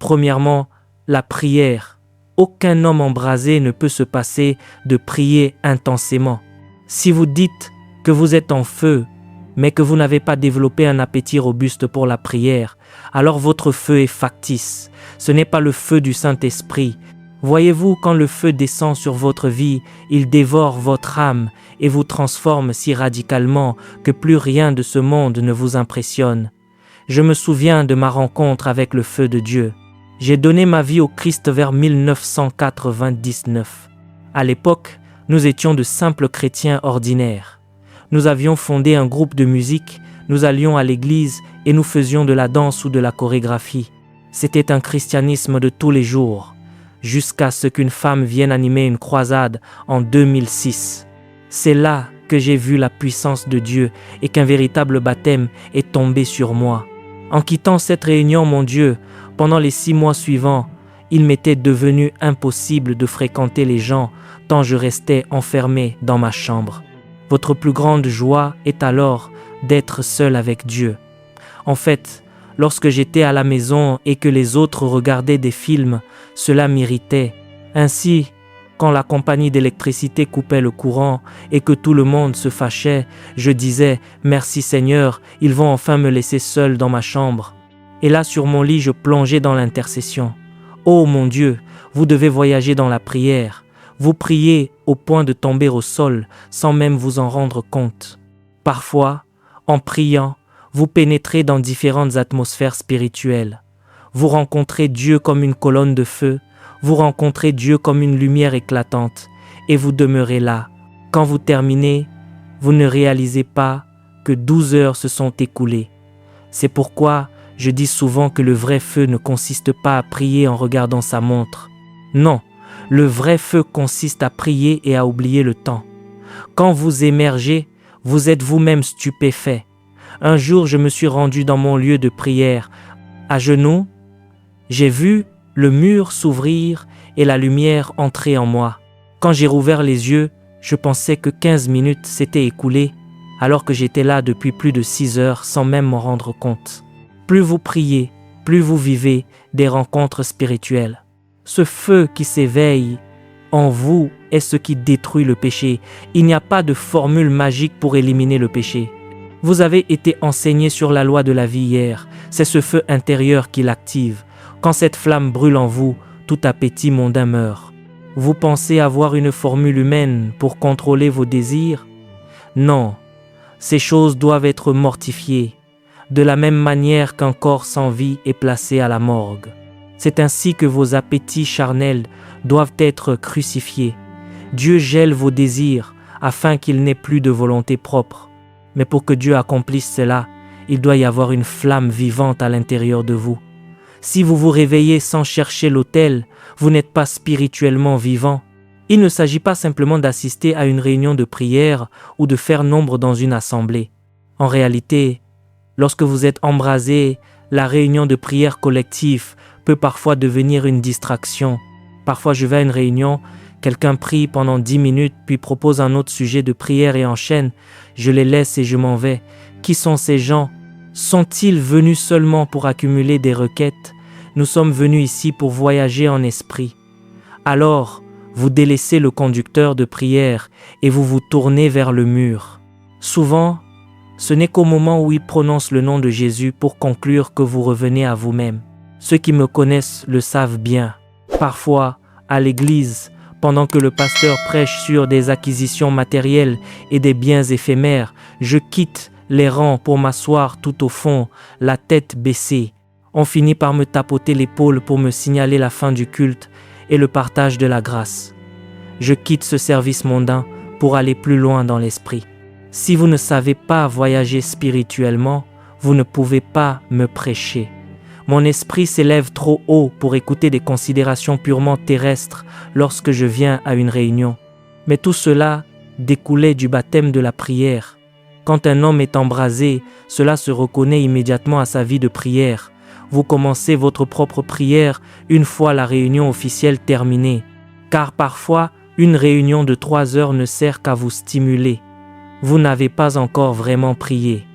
Premièrement, la prière. Aucun homme embrasé ne peut se passer de prier intensément. Si vous dites que vous êtes en feu, mais que vous n'avez pas développé un appétit robuste pour la prière, alors votre feu est factice. Ce n'est pas le feu du Saint-Esprit. Voyez-vous, quand le feu descend sur votre vie, il dévore votre âme et vous transforme si radicalement que plus rien de ce monde ne vous impressionne. Je me souviens de ma rencontre avec le feu de Dieu. J'ai donné ma vie au Christ vers 1999. À l'époque, nous étions de simples chrétiens ordinaires. Nous avions fondé un groupe de musique, nous allions à l'église et nous faisions de la danse ou de la chorégraphie. C'était un christianisme de tous les jours, jusqu'à ce qu'une femme vienne animer une croisade en 2006. C'est là que j'ai vu la puissance de Dieu et qu'un véritable baptême est tombé sur moi. En quittant cette réunion, mon Dieu, pendant les 6 mois suivants, il m'était devenu impossible de fréquenter les gens tant je restais enfermé dans ma chambre. Votre plus grande joie est alors d'être seul avec Dieu. En fait, lorsque j'étais à la maison et que les autres regardaient des films, cela m'irritait. Ainsi, quand la compagnie d'électricité coupait le courant et que tout le monde se fâchait, je disais « Merci Seigneur, ils vont enfin me laisser seul dans ma chambre ». Et là, sur mon lit, je plongeais dans l'intercession. « Oh mon Dieu, vous devez voyager dans la prière. Vous priez au point de tomber au sol sans même vous en rendre compte. Parfois, en priant, vous pénétrez dans différentes atmosphères spirituelles. Vous rencontrez Dieu comme une colonne de feu, vous rencontrez Dieu comme une lumière éclatante et vous demeurez là. Quand vous terminez, vous ne réalisez pas que 12 heures se sont écoulées. C'est pourquoi je dis souvent que le vrai feu ne consiste pas à prier en regardant sa montre. Non, le vrai feu consiste à prier et à oublier le temps. Quand vous émergez, vous êtes vous-même stupéfait. Un jour, je me suis rendu dans mon lieu de prière. À genoux, j'ai vu le mur s'ouvrir et la lumière entrer en moi. Quand j'ai rouvert les yeux, je pensais que 15 minutes s'étaient écoulées, alors que j'étais là depuis plus de 6 heures sans même m'en rendre compte. Plus vous priez, plus vous vivez des rencontres spirituelles. Ce feu qui s'éveille en vous est ce qui détruit le péché. Il n'y a pas de formule magique pour éliminer le péché. Vous avez été enseigné sur la loi de la vie hier. C'est ce feu intérieur qui l'active. Quand cette flamme brûle en vous, tout appétit mondain meurt. Vous pensez avoir une formule humaine pour contrôler vos désirs? Non, ces choses doivent être mortifiées, de la même manière qu'un corps sans vie est placé à la morgue. C'est ainsi que vos appétits charnels doivent être crucifiés. Dieu gèle vos désirs afin qu'il n'ait plus de volonté propre. Mais pour que Dieu accomplisse cela, il doit y avoir une flamme vivante à l'intérieur de vous. Si vous vous réveillez sans chercher l'autel, vous n'êtes pas spirituellement vivant. Il ne s'agit pas simplement d'assister à une réunion de prière ou de faire nombre dans une assemblée. En réalité, lorsque vous êtes embrasé, la réunion de prière collective peut parfois devenir une distraction. Parfois, je vais à une réunion, quelqu'un prie pendant 10 minutes, puis propose un autre sujet de prière et enchaîne. Je les laisse et je m'en vais. Qui sont ces gens? Sont-ils venus seulement pour accumuler des requêtes? Nous sommes venus ici pour voyager en esprit. Alors, vous délaissez le conducteur de prière et vous vous tournez vers le mur. Souvent, ce n'est qu'au moment où il prononce le nom de Jésus pour conclure que vous revenez à vous-même. Ceux qui me connaissent le savent bien. Parfois, à l'église, pendant que le pasteur prêche sur des acquisitions matérielles et des biens éphémères, je quitte les rangs pour m'asseoir tout au fond, la tête baissée. On finit par me tapoter l'épaule pour me signaler la fin du culte et le partage de la grâce. Je quitte ce service mondain pour aller plus loin dans l'esprit. Si vous ne savez pas voyager spirituellement, vous ne pouvez pas me prêcher. Mon esprit s'élève trop haut pour écouter des considérations purement terrestres lorsque je viens à une réunion. Mais tout cela découlait du baptême de la prière. Quand un homme est embrasé, cela se reconnaît immédiatement à sa vie de prière. Vous commencez votre propre prière une fois la réunion officielle terminée. Car parfois, une réunion de 3 heures ne sert qu'à vous stimuler. Vous n'avez pas encore vraiment prié.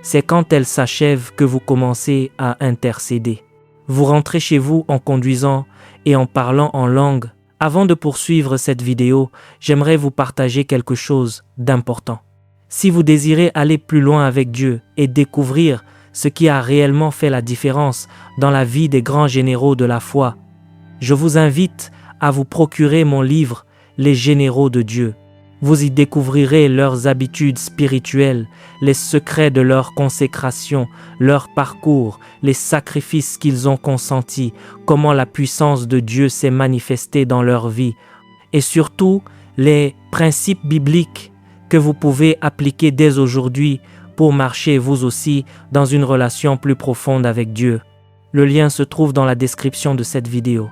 C'est quand elle s'achève que vous commencez à intercéder. Vous rentrez chez vous en conduisant et en parlant en langue. Avant de poursuivre cette vidéo, j'aimerais vous partager quelque chose d'important. Si vous désirez aller plus loin avec Dieu et découvrir ce qui a réellement fait la différence dans la vie des grands généraux de la foi, je vous invite à vous procurer mon livre « Les généraux de Dieu ». Vous y découvrirez leurs habitudes spirituelles, les secrets de leur consécration, leur parcours, les sacrifices qu'ils ont consentis, comment la puissance de Dieu s'est manifestée dans leur vie, et surtout les principes bibliques que vous pouvez appliquer dès aujourd'hui pour marcher vous aussi dans une relation plus profonde avec Dieu. Le lien se trouve dans la description de cette vidéo.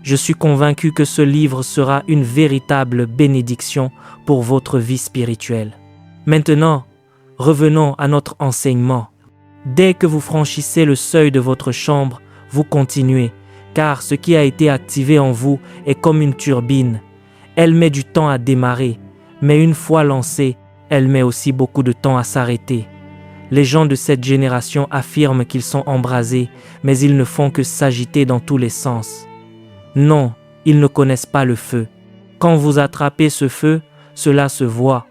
Je suis convaincu que ce livre sera une véritable bénédiction pour votre vie spirituelle. Maintenant, revenons à notre enseignement. Dès que vous franchissez le seuil de votre chambre, vous continuez, car ce qui a été activé en vous est comme une turbine. Elle met du temps à démarrer, mais une fois lancée, elle met aussi beaucoup de temps à s'arrêter. Les gens de cette génération affirment qu'ils sont embrasés, mais ils ne font que s'agiter dans tous les sens. Non, ils ne connaissent pas le feu. Quand vous attrapez ce feu, cela se voit.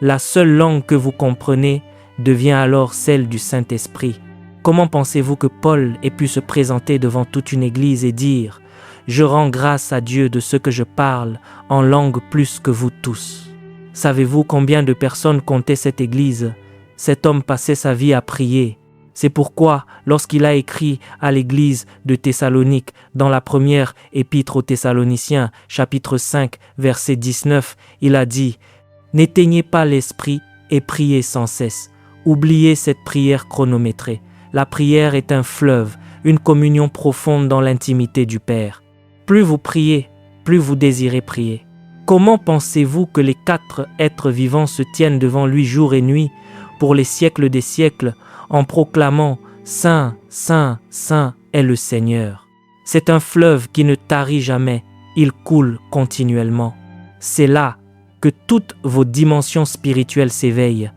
La seule langue que vous comprenez devient alors celle du Saint-Esprit. Comment pensez-vous que Paul ait pu se présenter devant toute une église et dire « Je rends grâce à Dieu de ce que je parle en langue plus que vous tous ». Savez-vous combien de personnes comptait cette église? Cet homme passait sa vie à prier. C'est pourquoi, lorsqu'il a écrit à l'église de Thessalonique, dans la première épître aux Thessaloniciens, chapitre 5, verset 19, il a dit « N'éteignez pas l'esprit et priez sans cesse. Oubliez cette prière chronométrée. La prière est un fleuve, une communion profonde dans l'intimité du Père. Plus vous priez, plus vous désirez prier. Comment pensez-vous que les 4 êtres vivants se tiennent devant lui jour et nuit pour les siècles des siècles en proclamant « Saint, Saint, Saint est le Seigneur ». C'est un fleuve qui ne tarit jamais, il coule continuellement. C'est là que toutes vos dimensions spirituelles s'éveillent,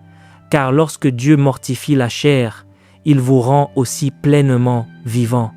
car lorsque Dieu mortifie la chair, il vous rend aussi pleinement vivant.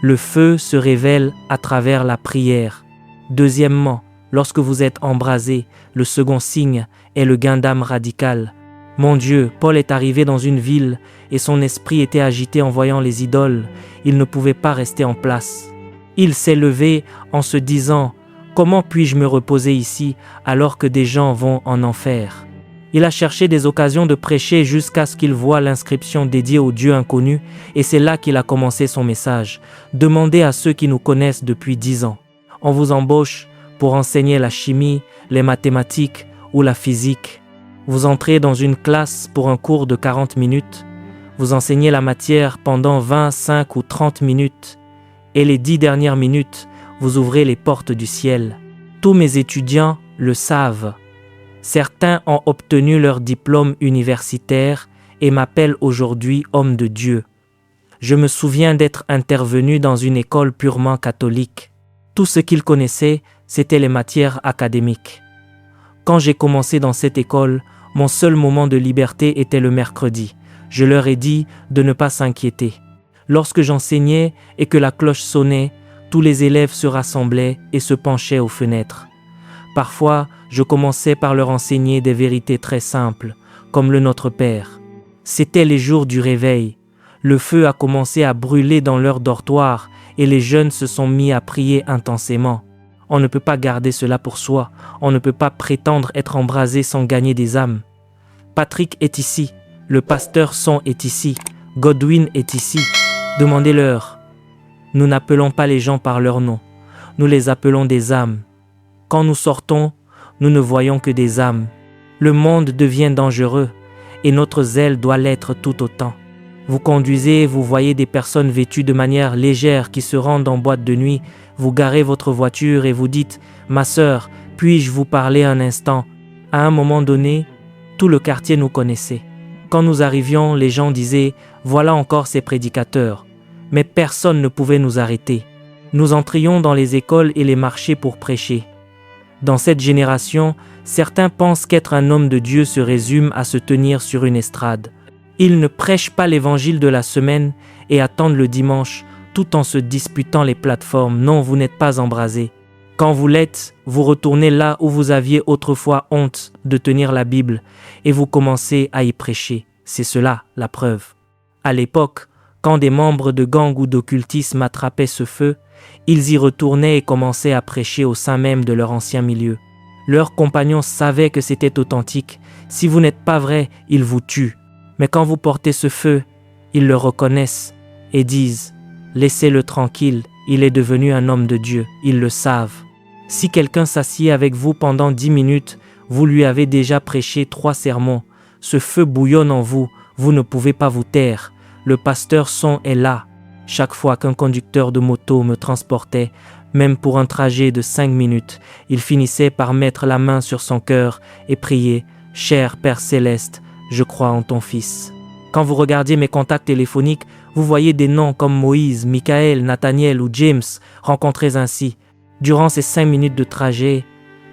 Le feu se révèle à travers la prière. Deuxièmement, lorsque vous êtes embrasé, le second signe est le gain d'âme radical. Mon Dieu, Paul est arrivé dans une ville et son esprit était agité en voyant les idoles. Il ne pouvait pas rester en place. Il s'est levé en se disant « Comment puis-je me reposer ici alors que des gens vont en enfer ?» Il a cherché des occasions de prêcher jusqu'à ce qu'il voie l'inscription dédiée au Dieu inconnu et c'est là qu'il a commencé son message. Demandez à ceux qui nous connaissent depuis 10 ans. On vous embauche pour enseigner la chimie, les mathématiques ou la physique. Vous entrez dans une classe pour un cours de 40 minutes. Vous enseignez la matière pendant 25 ou 30 minutes. Et les 10 dernières minutes, vous ouvrez les portes du ciel. Tous mes étudiants le savent. Certains ont obtenu leur diplôme universitaire et m'appellent aujourd'hui homme de Dieu. Je me souviens d'être intervenu dans une école purement catholique. Tout ce qu'ils connaissaient, c'était les matières académiques. Quand j'ai commencé dans cette école, mon seul moment de liberté était le mercredi. Je leur ai dit de ne pas s'inquiéter. Lorsque j'enseignais et que la cloche sonnait, tous les élèves se rassemblaient et se penchaient aux fenêtres. Parfois, je commençais par leur enseigner des vérités très simples, comme le Notre Père. C'était les jours du réveil. Le feu a commencé à brûler dans leur dortoir et les jeunes se sont mis à prier intensément. On ne peut pas garder cela pour soi. On ne peut pas prétendre être embrasé sans gagner des âmes. Patrick est ici. Le pasteur Son est ici. Godwin est ici. Demandez-leur. Nous n'appelons pas les gens par leur nom. Nous les appelons des âmes. Quand nous sortons, nous ne voyons que des âmes. Le monde devient dangereux et notre zèle doit l'être tout autant. Vous conduisez, vous voyez des personnes vêtues de manière légère qui se rendent en boîte de nuit. Vous garez votre voiture et vous dites « Ma sœur, puis-je vous parler un instant ?» À un moment donné, tout le quartier nous connaissait. Quand nous arrivions, les gens disaient « Voilà encore ces prédicateurs ». Mais personne ne pouvait nous arrêter. Nous entrions dans les écoles et les marchés pour prêcher. Dans cette génération, certains pensent qu'être un homme de Dieu se résume à se tenir sur une estrade. Ils ne prêchent pas l'évangile de la semaine et attendent le dimanche, tout en se disputant les plateformes. Non, vous n'êtes pas embrasé. Quand vous l'êtes, vous retournez là où vous aviez autrefois honte de tenir la Bible et vous commencez à y prêcher. C'est cela, la preuve. À l'époque, quand des membres de gangs ou d'occultisme attrapaient ce feu, ils y retournaient et commençaient à prêcher au sein même de leur ancien milieu. Leurs compagnons savaient que c'était authentique. Si vous n'êtes pas vrai, ils vous tuent. Mais quand vous portez ce feu, ils le reconnaissent et disent « Laissez-le tranquille, il est devenu un homme de Dieu, ils le savent. » Si quelqu'un s'assied avec vous pendant 10 minutes, vous lui avez déjà prêché 3 sermons. Ce feu bouillonne en vous, vous ne pouvez pas vous taire. Le pasteur son est là. Chaque fois qu'un conducteur de moto me transportait, même pour un trajet de 5 minutes, il finissait par mettre la main sur son cœur et prier « Cher Père Céleste, je crois en ton Fils. » Quand vous regardiez mes contacts téléphoniques, vous voyez des noms comme Moïse, Michael, Nathaniel ou James rencontrés ainsi. Durant ces 5 minutes de trajet,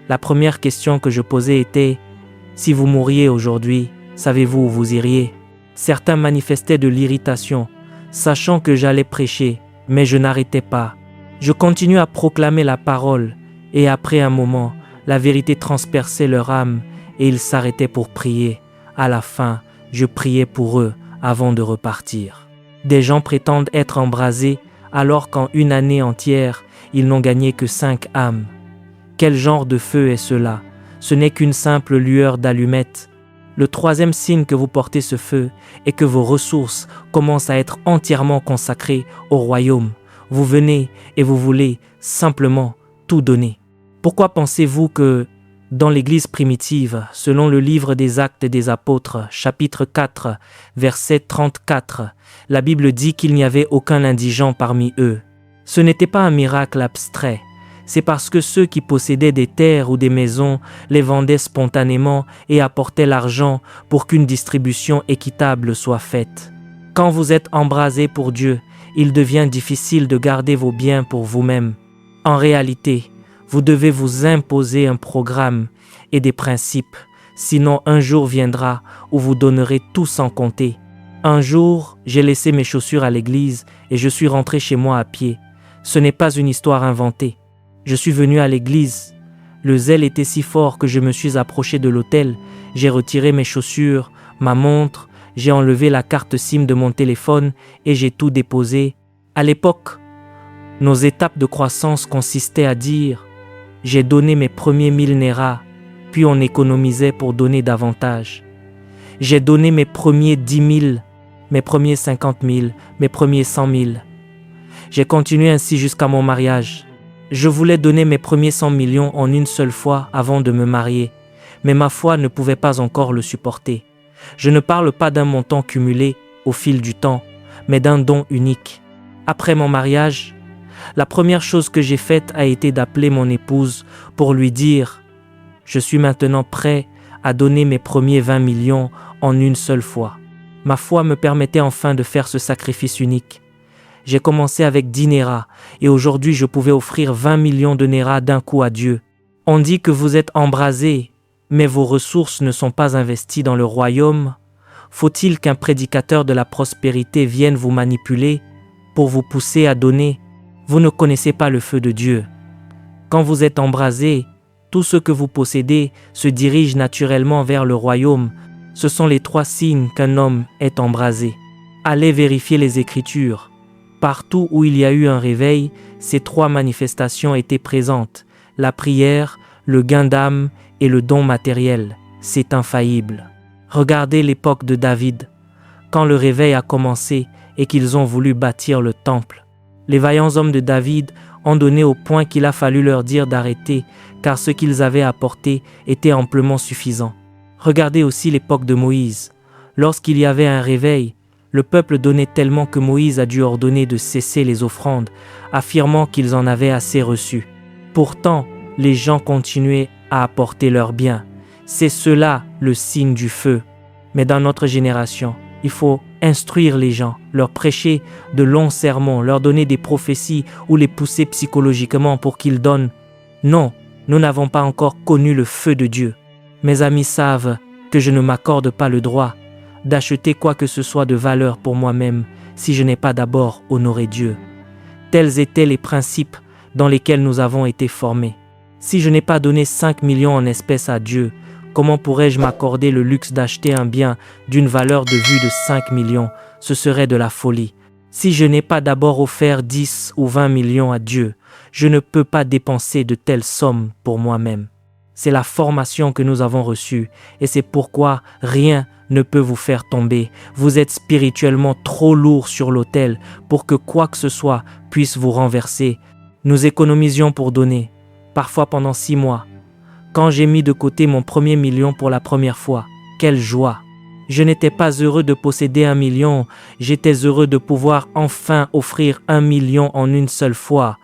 la première question que je posais était « Si vous mouriez aujourd'hui, savez-vous où vous iriez ?» Certains manifestaient de l'irritation, sachant que j'allais prêcher, mais je n'arrêtais pas. Je continuais à proclamer la parole, et après un moment, la vérité transperçait leur âme, et ils s'arrêtaient pour prier. À la fin, je priais pour eux avant de repartir. Des gens prétendent être embrasés, alors qu'en une année entière, ils n'ont gagné que 5 âmes. Quel genre de feu est cela? Ce n'est qu'une simple lueur d'allumette. Le troisième signe que vous portez ce feu est que vos ressources commencent à être entièrement consacrées au royaume. Vous venez et vous voulez simplement tout donner. Pourquoi pensez-vous que dans l'Église primitive, selon le livre des Actes des Apôtres, chapitre 4, verset 34, la Bible dit qu'il n'y avait aucun indigent parmi eux? Ce n'était pas un miracle abstrait. C'est parce que ceux qui possédaient des terres ou des maisons les vendaient spontanément et apportaient l'argent pour qu'une distribution équitable soit faite. Quand vous êtes embrasé pour Dieu, il devient difficile de garder vos biens pour vous-même. En réalité, vous devez vous imposer un programme et des principes, sinon un jour viendra où vous donnerez tout sans compter. Un jour, j'ai laissé mes chaussures à l'église et je suis rentré chez moi à pied. Ce n'est pas une histoire inventée. Je suis venu à l'église. Le zèle était si fort que je me suis approché de l'autel. J'ai retiré mes chaussures, ma montre, j'ai enlevé la carte SIM de mon téléphone et j'ai tout déposé. À l'époque, nos étapes de croissance consistaient à dire « J'ai donné mes premiers 1000 Naira », puis on économisait pour donner davantage. J'ai donné mes premiers 10 000, mes premiers 50 000, mes premiers 100 000. J'ai continué ainsi jusqu'à mon mariage. Je voulais donner mes premiers 100 millions en une seule fois avant de me marier, mais ma foi ne pouvait pas encore le supporter. Je ne parle pas d'un montant cumulé au fil du temps, mais d'un don unique. Après mon mariage, la première chose que j'ai faite a été d'appeler mon épouse pour lui dire « Je suis maintenant prêt à donner mes premiers 20 millions en une seule fois. » Ma foi me permettait enfin de faire ce sacrifice unique. J'ai commencé avec 10 Naira et aujourd'hui je pouvais offrir 20 millions de Naira d'un coup à Dieu. On dit que vous êtes embrasé, mais vos ressources ne sont pas investies dans le royaume. Faut-il qu'un prédicateur de la prospérité vienne vous manipuler pour vous pousser à donner? Vous ne connaissez pas le feu de Dieu. Quand vous êtes embrasé, tout ce que vous possédez se dirige naturellement vers le royaume. Ce sont les 3 signes qu'un homme est embrasé. Allez vérifier les Écritures. Partout où il y a eu un réveil, ces 3 manifestations étaient présentes. La prière, le gain d'âme et le don matériel. C'est infaillible. Regardez l'époque de David, quand le réveil a commencé et qu'ils ont voulu bâtir le temple. Les vaillants hommes de David ont donné au point qu'il a fallu leur dire d'arrêter, car ce qu'ils avaient apporté était amplement suffisant. Regardez aussi l'époque de Moïse. Lorsqu'il y avait un réveil, le peuple donnait tellement que Moïse a dû ordonner de cesser les offrandes, affirmant qu'ils en avaient assez reçu. Pourtant, les gens continuaient à apporter leurs biens. C'est cela le signe du feu. Mais dans notre génération, il faut instruire les gens, leur prêcher de longs sermons, leur donner des prophéties ou les pousser psychologiquement pour qu'ils donnent. Non, nous n'avons pas encore connu le feu de Dieu. Mes amis savent que je ne m'accorde pas le droit d'acheter quoi que ce soit de valeur pour moi-même si je n'ai pas d'abord honoré Dieu. Tels étaient les principes dans lesquels nous avons été formés. Si je n'ai pas donné 5 millions en espèces à Dieu, comment pourrais-je m'accorder le luxe d'acheter un bien d'une valeur de vue de 5 millions? Ce serait de la folie. Si je n'ai pas d'abord offert 10 ou 20 millions à Dieu, je ne peux pas dépenser de telles sommes pour moi-même. C'est la formation que nous avons reçue et c'est pourquoi rien ne peut vous faire tomber. Vous êtes spirituellement trop lourd sur l'autel pour que quoi que ce soit puisse vous renverser. Nous économisions pour donner, parfois pendant 6 mois. Quand j'ai mis de côté mon premier million pour la première fois, quelle joie! Je n'étais pas heureux de posséder 1 million, j'étais heureux de pouvoir enfin offrir 1 million en une seule fois.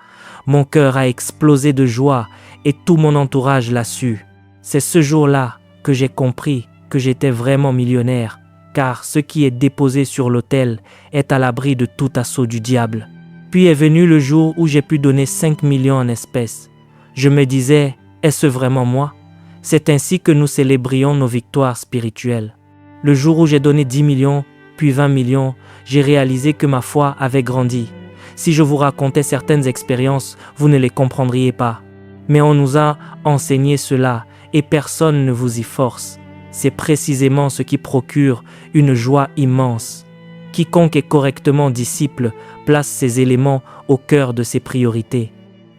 Mon cœur a explosé de joie et tout mon entourage l'a su. C'est ce jour-là que j'ai compris que j'étais vraiment millionnaire, car ce qui est déposé sur l'autel est à l'abri de tout assaut du diable. Puis est venu le jour où j'ai pu donner 5 millions en espèces. Je me disais, est-ce vraiment moi? C'est ainsi que nous célébrions nos victoires spirituelles. Le jour où j'ai donné 10 millions, puis 20 millions, j'ai réalisé que ma foi avait grandi. Si je vous racontais certaines expériences, vous ne les comprendriez pas. Mais on nous a enseigné cela et personne ne vous y force. C'est précisément ce qui procure une joie immense. Quiconque est correctement disciple place ces éléments au cœur de ses priorités.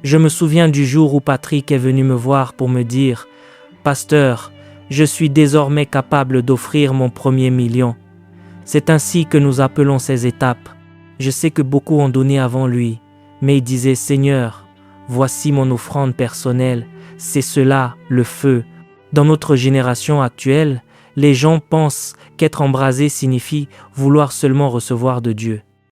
Je me souviens du jour où Patrick est venu me voir pour me dire « Pasteur, je suis désormais capable d'offrir mon premier million. » C'est ainsi que nous appelons ces étapes. Je sais que beaucoup ont donné avant lui, mais il disait « Seigneur, voici mon offrande personnelle, c'est cela le feu. » Dans notre génération actuelle, les gens pensent qu'être embrasé signifie vouloir seulement recevoir de Dieu.